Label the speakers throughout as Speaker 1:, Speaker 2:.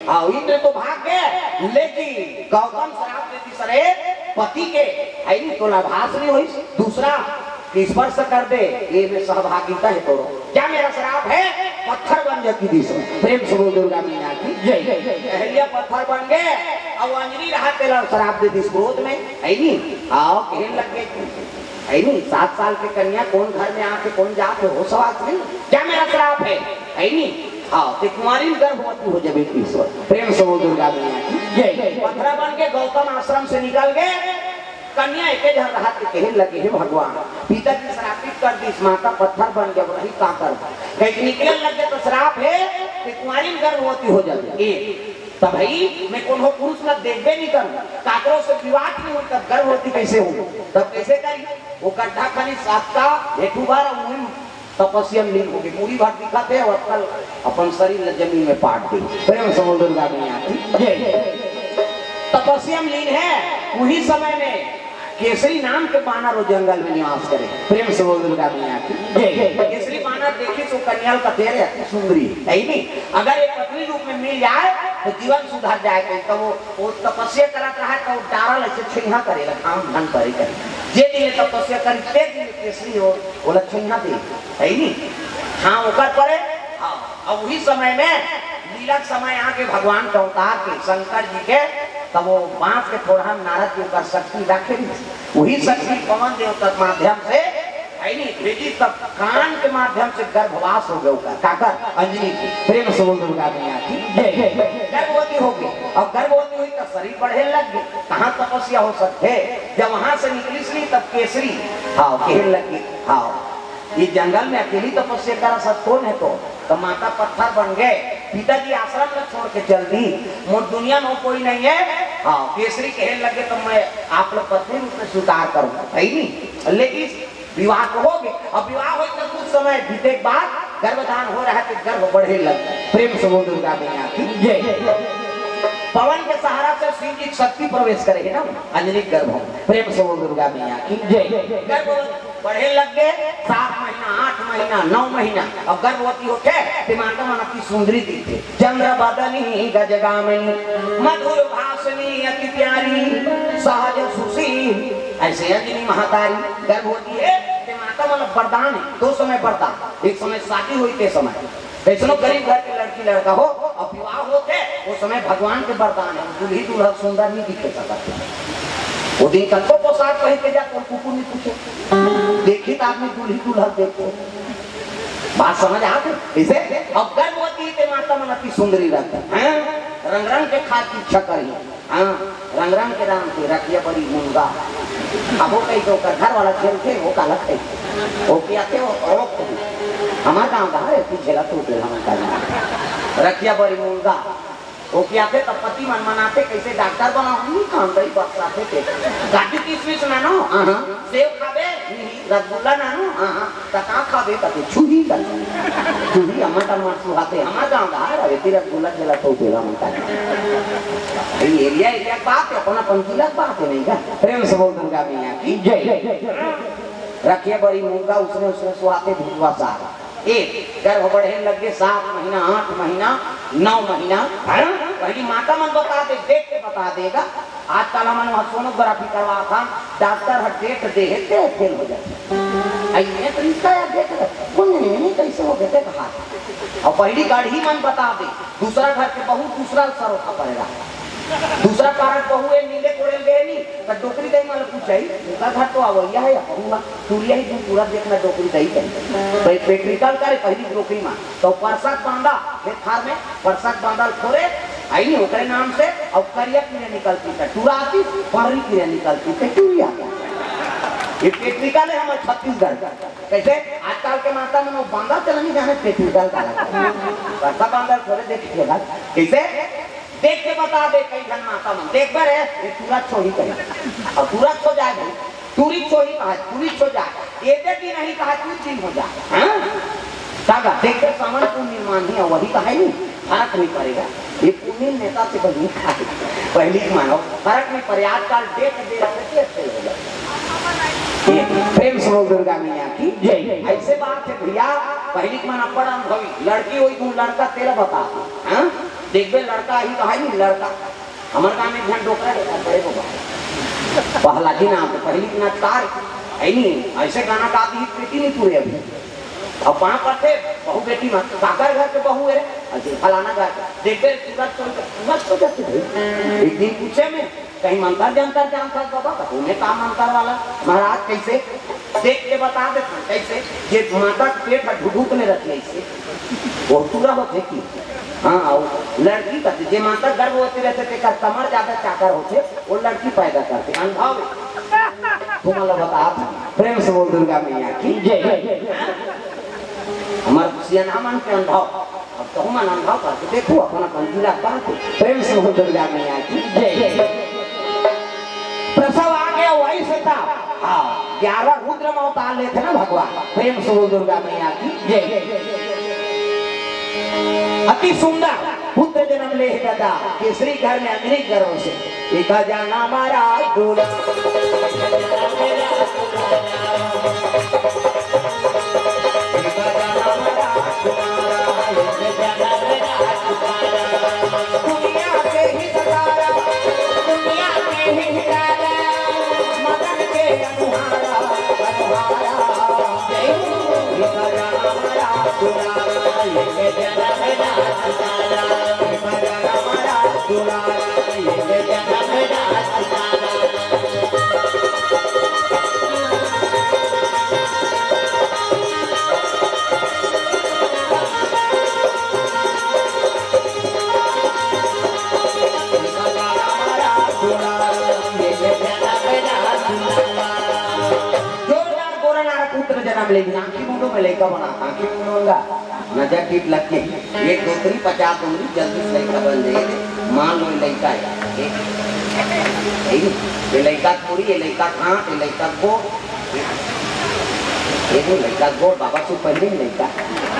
Speaker 1: हाँ इंद्र तो भाग गए, लेकिन गौतम श्राप देती सरे पति के है नहीं तो लाभास नहीं हुई, दूसरा स्पर्श कर दे ये में सहभागिता है तोड़ो। क्या मेरा श्राप है? पत्थर बन जाती दिशा। प्रेम से बोल दुर्गा मैया की जय। कहलिया पत्थर बन गए अब अंजनी रहा तेरा श्राप दे दिस क्रोध में है नहीं। आओ कहने लग गए है नहीं 7 साल की कन्या कौन घर में आके कौन जाके हो सवाल नहीं। क्या मेरा श्राप है नहीं। हाँ तो कुमारी गर्भवती हो जाए ईश्वर। प्रेम से बोल दुर्गा मैया की जय। पत्थर बन के गौतम आश्रम से निकल गए, कन्या एक रहा कहने लगे हे भगवान पिता की श्रापित कर दी, माता पत्थर बन गया वही का कर कहीं निकलने लगे तो श्राप है कि कुमारी गर्भवती हो जाए। तब भाई मैं कौन हो पुरुष न देखबे नहीं करूं, काकरों से विवाह नहीं हो तब गर्भवती कैसे हो, तब कैसे करी वो गड्ढा खाली सातका हेठू बार तपस्या लीन हो गई, पूरी बात दिखाते और कल अपन शरीर जमीन में पाट दी। प्रेम समुद्र दुर्गा मैया तपस्या लीन है। वही समय में केसरी नाम के बानर वो जंगल में निवास करे। प्रेम से बोल दुर्गा मैया की केसरी बानर देखे तो कन्याल का तेरे सुंदरी है नहीं। अगर एक पत्नी रूप में मिल जाए तो जीवन सुधर जाएगा। तो वो तपस्या करत रहा तो डारल ऐसे छिन्हा करेगा, काम धन करे जे दिन तपस्या करी ते दिन केसरी हो बोला छिन्हा दे है नहीं। हाँ ओकर परे अब वही समय में लीला समय आके भगवान का अवतार के शंकर जी के तब वो बांस के थोड़ा नारद के ऊपर शक्ति रखे, वही शक्ति पवन देवता के माध्यम से भेजी तब कान के माध्यम से गर्भवास हो गया काकर अंजनी की। प्रेम से बोल दुर्गा मैया की गर्भवती हो गई। अब गर्भवती हुई तो शरीर बढ़े लग गए, कहाँ तपस्या हो सकते। जब वहां से निकली तब केसरी हाँ कहने लगी हाँ ये जंगल में अकेली तपस्या करा सब कौन है तो माता पत्थर बन गए, पिताजी आश्रम में छोड़ के चल दी, मोर दुनिया में कोई नहीं है। हाँ केसरी कहने लगे तो मैं आप लोग पत्नी रूप में स्वीकार करूँ है नहीं। लेकिन विवाह तो हो गए, अब विवाह हो तो कुछ समय बीते के बाद गर्भधान हो रहा है तो गर्भ बढ़े लगे। प्रेम से बोल दुर्गा मैया की पवन के सहारा से शिव जी शक्ति प्रवेश करे है ना अंजनी गर्भ। प्रेम से बोल दुर्गा मैया की जय। गर्भ बढ़े लग गए 7 महीना 8 महीना 9 महीना अब गर्भवती होते दिमाग मन की सुंदरी दिखे चंद्र बदनी गजगामिनी मधुर भाषणी अति प्यारी सहज सुशील ऐसे अंजनी महातारी गर्भवती है। दिमाग मन वरदान है, 2 समय वरदान, एक समय शादी हुई थे समय कैसनो गरीब घर के लड़की लड़का हो और विवाह होते वो समय भगवान के वरदान है। दूल्ही दूल्हा सुंदर नहीं दिखे सकते, वो दिन कल को पोशाक पहन के जाकर कुकुर नहीं पूछे देखी तो आदमी दूल्ही दूल्हा देखो बात समझ आ गई। इसे अब गर्भवती के माता मन अति सुंदरी रहती है, रंग रंग के खाद की इच्छा करी। हाँ रंग रंग के राम के रखिया बड़ी मुंगा अब वो कहीं तो घर वाला खेलते वो काला खाई वो क्या थे वो हमारा गाँव का है पीछे ला टूट हमारा रखिया बड़ी मुंगा वो क्या थे तब पति मन मनाते कैसे डॉक्टर बनाऊंगी काम करी बक्साते थे गाड़ी 30 ना नो सेव खाबे रसगुल्ला ना नो तका खाबे तके छुही कर छुही हमारा मन सुहाते हमारा गांव का है रे रसगुल्ला खेला तो तेरा मन का ये एरिया बात है अपना पंचीला बात है नहीं का। प्रेम से बोल दुर्गा मैया की जय। रखिए बड़ी मुंगा उसने सुहाते भिजवा सारा एक गर्भ बढ़े लगे 7 महीना 8 महीना 9 महीना पहली माता मन बता दे देख के बता देगा। आजकल हमन सोनोग्राफी करवा था डॉक्टर हर डेट दे है फेल हो जाते आइए तो इसका यार देख कौन नहीं कैसे हो गए कहा और पहली गाड़ी मन बता दे दूसरा घर के बहू दूसरा सर उठा पड़ेगा दूसरा कारण बहू है नीले कोड़े गए नहीं तो डोकरी दही मतलब पूछा ही उनका घर तो आवैया है या कहूँगा सूर्या ही तुम पूरा देखना डोकरी दही करें पेट्रिकल करे पहली डोकरी में तो परसाद बांधा खेत खार में परसाद बांधा थोड़े आई नहीं होकर नाम से और करिया कीड़े निकलती है टूरा आती पहरी कीड़े निकलती है टूरिया ये पेट्रिकल है हमारे छत्तीसगढ़ कैसे आजकल के माता में बांधा चला नहीं जाने पेट्रिकल का परसा बांधा थोड़े देखिएगा कैसे देख के बता दे कई जन माता मन देख बर है ये पूरा छोड़ी करे और पूरा छो जाए पूरी छोड़ी कहा पूरी छो जाए ये भी नहीं कहा कुछ दिन हो जाए सागा देख के सामान को निर्माण ही वही कहा नहीं फर्क नहीं पड़ेगा ये पुण्य नेता से बनी खाए पहली मानो फर्क नहीं पड़े आजकल देख दे रहे हो जाए। प्रेम से दुर्गा मैया की जय। ऐसे बात है भैया पहली मन अपर अनुभवी लड़की हुई तू लड़का तेरा बता देखबे लड़का ही कहा नहीं लड़का हमारे गाँव में ध्यान डोकरा बड़े बाबा पहला ही नाम तो पहली ना तार है नहीं ऐसे गाना गाती ही बेटी नहीं पूरे अभी अब वहाँ पर थे बहू बेटी मत काकर घर के बहू है अच्छा फलाना घर देखते मत एक दिन पूछे में कहीं मंत्र जंतर जानता बाबा उन्हें काम मंत्र वाला महाराज कैसे देख के बता देते कैसे ये माता के पेट में ढुढुकने रखी ऐसे वो पूरा होते की हाँ और लड़की का जे माता गर्भवती रहते थे का कमर ज्यादा चाकर होते वो लड़की पैदा करते अनुभव तुम्हारा बता प्रेम से बोल दुर्गा मैया की जय हमारे सियानामन के अनुभव अब तो हम अनुभव करके देखो अपना कंजिला बात प्रेम से बोल दुर्गा मैया की जय प्रसव आ गया वही से था हाँ 11 रुद्र में अवतार लेते ना भगवान प्रेम से बोल दुर्गा मैया की जय अति सुंदर पुत्र जन्म ले दादा केसरी घर में अंजनी गर्भ से एक जाना मारा दूल्हा दुनिया के ही सतारा दुनिया के ही हिलारा मदन के अनुहारा अनुहारा जय एक जाना मारा दूल्हा ये जाना मेरा दुलारा एक जाना मारा दूल्हा ये जाना मेरा दुलारा जन्म लेगी आंखी मुंडों में लेकर बना आंखी मुंडों का नजर टीप लग के एक दूसरी 50 उंगली जल्दी से लड़का बन जाएगी मान लो लड़का है ये लड़का थोड़ी ये लड़का खाट ये लड़का को ये लड़का गोड़ बाबा से पहले ही लड़का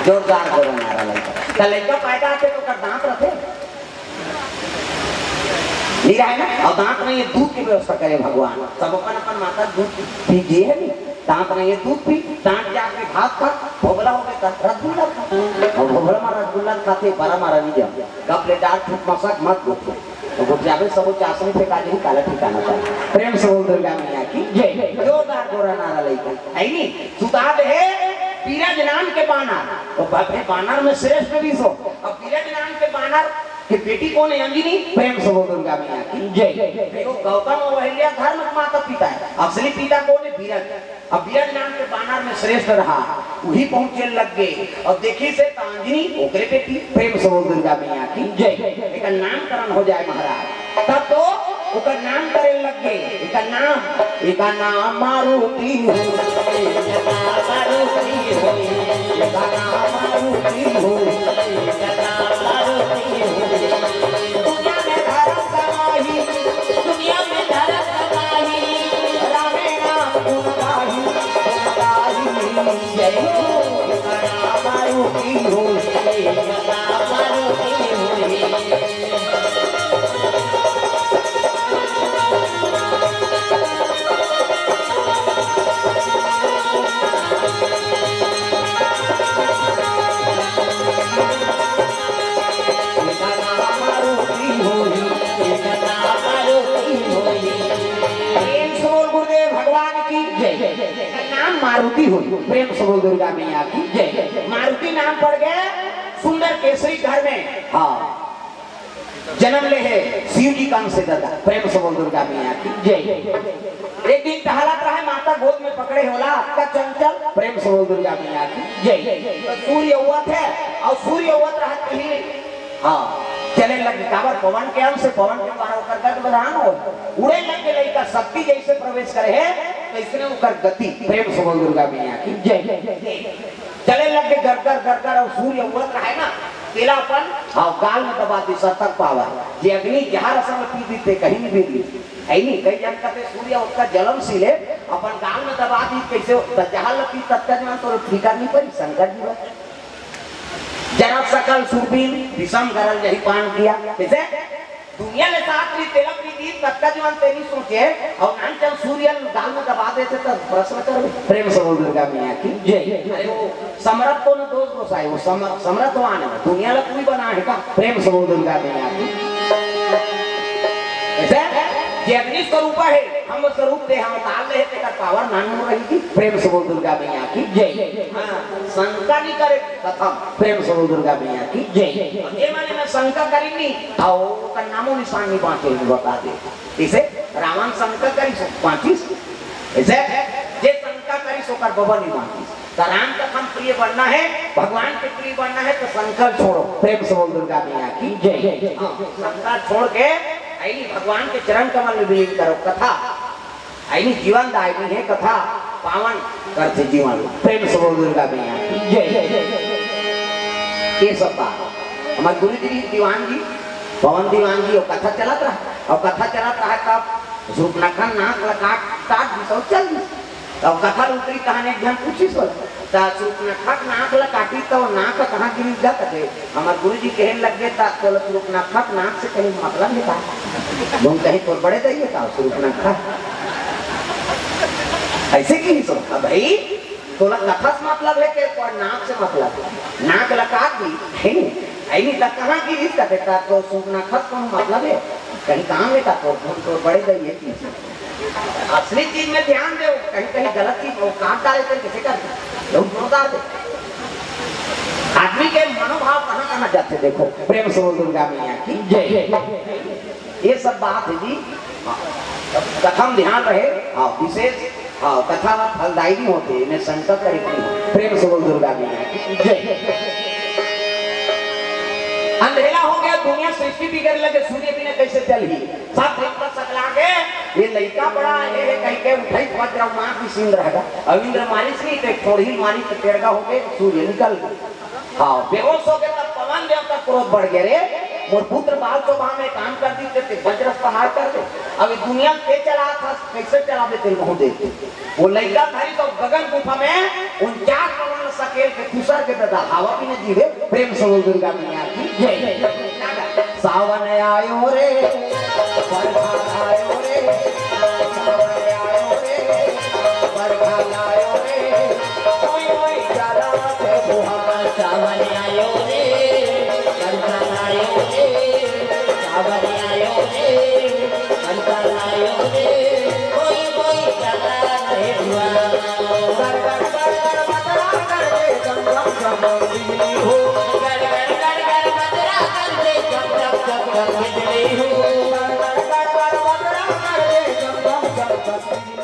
Speaker 1: जोरदार गोड़ नारा लड़का लड़का पैदा थे तो कर दांत रखे नहीं रहा है ना और दांत में ये दूध की व्यवस्था करे भगवान सब अपन माता दूध पीजिए है नहीं दांत में ये दूध पी दांत जाके भात खा भोगला हो गया रसगुल्ला खा और भोगला में रसगुल्ला खाते बड़ा मारा नहीं जाओ कब ले डाल फुट मसक मत गुस्से तो गुट जावे सब चासनी पे काजे ही काला ठिकाना था प्रेम से बोल दुर्गा मैया की जय जोरदार गोरा नारा लेकर है नहीं सुताद है पीरज नाम के बानर तो बानर में श्रेष्ठ भी सो अब पीरज नाम के बानर कि बेटी कौन है अंजनी प्रेम से बोल दुर्गा मैया की जय देखो गौतम और अहिल्या धर्म माता पिता है असली पिता कौन है बीरज अब बीरज नाम के बानर में श्रेष्ठ रहा वही पहुंचे लग गए और देखी से अंजनी ओकरे बेटी प्रेम से बोल दुर्गा मैया की जय एक नामकरण हो जाए महाराज तब तो ओकर नाम करे लग गए एक नाम मारुति हो दुनिया में धर्म कमाही रामे नाम गुण गाही जय मारुति हो मारुति हुई प्रेम से बोल दुर्गा मैया की जय मारुति नाम पड़ गया सुंदर केसरी घर में हाँ जन्म ले है शिव जी का से दादा प्रेम से बोल दुर्गा मैया की जय एक दिन टहलत रहे माता गोद में पकड़े होला आपका चंचल प्रेम से बोल दुर्गा मैया की जय तो सूर्य हुआ थे और सूर्य हुआ रहा कहीं हाँ चले लगे काबर पवन के अंश से पवन के द्वारा होकर गद बधान हो उड़े लगे लड़का शक्ति जैसे प्रवेश करे है तो इसने उकर गति प्रेम से बोल दुर्गा मैया की जय चले लगे गरगर और सूर्य उड़त रहा है ना तेलापन हाँ गाल में दबा दी सतक पावा ये अग्नि जहाँ रसम पी दी थे कहीं नहीं भी है नहीं कई जन कहते सूर्य उसका जलनशील है अपन गाल में दबा दी कैसे जहाँ लपी तत्काल तो ठीका नहीं पड़ी शंकर जी जरा सकल सुरबीन विषम गरल यही पान किया कैसे दुनिया ने साथ ली तेरा प्रीति तत्का जीवन तेरी सोचे और नाम चल सूर्य गाल में दबा देते तो प्रश्न कर प्रेम से बोल दुर्गा मैया की जय। अरे वो समरथ को न दोष गोसाई वो समरथ वान है दुनिया ला कोई बना है का प्रेम से बोल दुर्गा मैया की ऐसे जे अग्नि स्वरूप है हम स्वरूप दे हम काल रहे ते का पावर नानू रहेगी प्रेम से बोल दुर्गा मैया की जय। हां शंका नहीं करे प्रथम प्रेम से बोल दुर्गा मैया की जय। ये माने मैं शंका करी नहीं आओ का नामो निशान नहीं बांटे बता दे इसे रावण शंका करी सो पांचिस ऐसे जे शंका करी सो कर बबन नहीं बांचिस राम का हम प्रिय बनना है भगवान के प्रिय बनना है तो शंकर छोड़ो प्रेम से बोल दुर्गा मैया की जय। शंका छोड़ के आईनी भगवान के चरण कमल में विलीन करो कथा आईनी जीवन दायिनी है कथा पावन करते जीवन प्रेम से बोल दुर्गा मैया की जय। ये सब बात हमारे गुरु जी दीवान जी पवन दीवान जी और कथा चलत रहा और कथा चलत रहा तब सूर्पनखा नाक काट काट दी तो चल तब कथा उतरी कहानी ध्यान पूछी सो ता सूर्पनखा नाक ला काटी तो नाक कहां गिरी जा कटे हमारे गुरुजी कहने लगे ता तो सूर्पनखा नाक से कहीं मतलब नहीं था तुम कहीं तो बड़े जाइए था सूर्पनखा ऐसे की सो भाई तोला कथा से मतलब है कि और नाक से मतलब नाक ला काट दी है आई नहीं तक कहां गिरी कटे ता तो सूर्पनखा को मतलब है कहीं काम है का तो बड़े जाइए चीज असली चीज में ध्यान दो कहीं कहीं गलत चीज वो काट डाले तो कैसे कर लोग जोरदार दे आदमी के मनोभाव कहां कहां जाते देखो प्रेम से बोल दुर्गा मैया की जय। ये सब बात है जी कथा में ध्यान रहे हाँ विशेष हाँ कथा फलदायी नहीं होती इन्हें संकट करी प्रेम से बोल दुर्गा मैया की जय। अंधेरा हो गया दुनिया सृष्टि बिगड़ लगे सूर्य बिना कैसे चली सब पर सकला के ये लड़का बड़ा है कहीं के उठाई वज्र मां की सीन रहेगा अविंद्र मालिश नहीं तो थोड़ी मालिश तो टेढ़ा हो गए सूर्य निकल हाँ बेहोश हो गया तब पवन देवता क्रोध बढ़ गया रे मोर पुत्र बाल तो वहां में काम कर दी थे वज्र पहाड़ कर दे अभी दुनिया पे चला था कैसे चला देते मुंह देते वो लड़का था तो गगन गुफा में 49 पवन सकेल के तुषार के दादा हवा भी न जीवे प्रेम से बोल दुर्गा मैया की जय। सावन आयो रे बरखा आयो रे सावन आयो रे बरखा आयो रे ओए ओए चला के बुहा सावन आयो रे बरखा आयो रे सावन आयो रे बरखा आयो रे ओए ओए चला के बुहा कर कर कर मदरा कर दे गम गम गम बिजली हो कर कर कर मदरा कर दे गम गम गम बिजली हो कर कर कर मदरा कर दे गम गम गम बिजली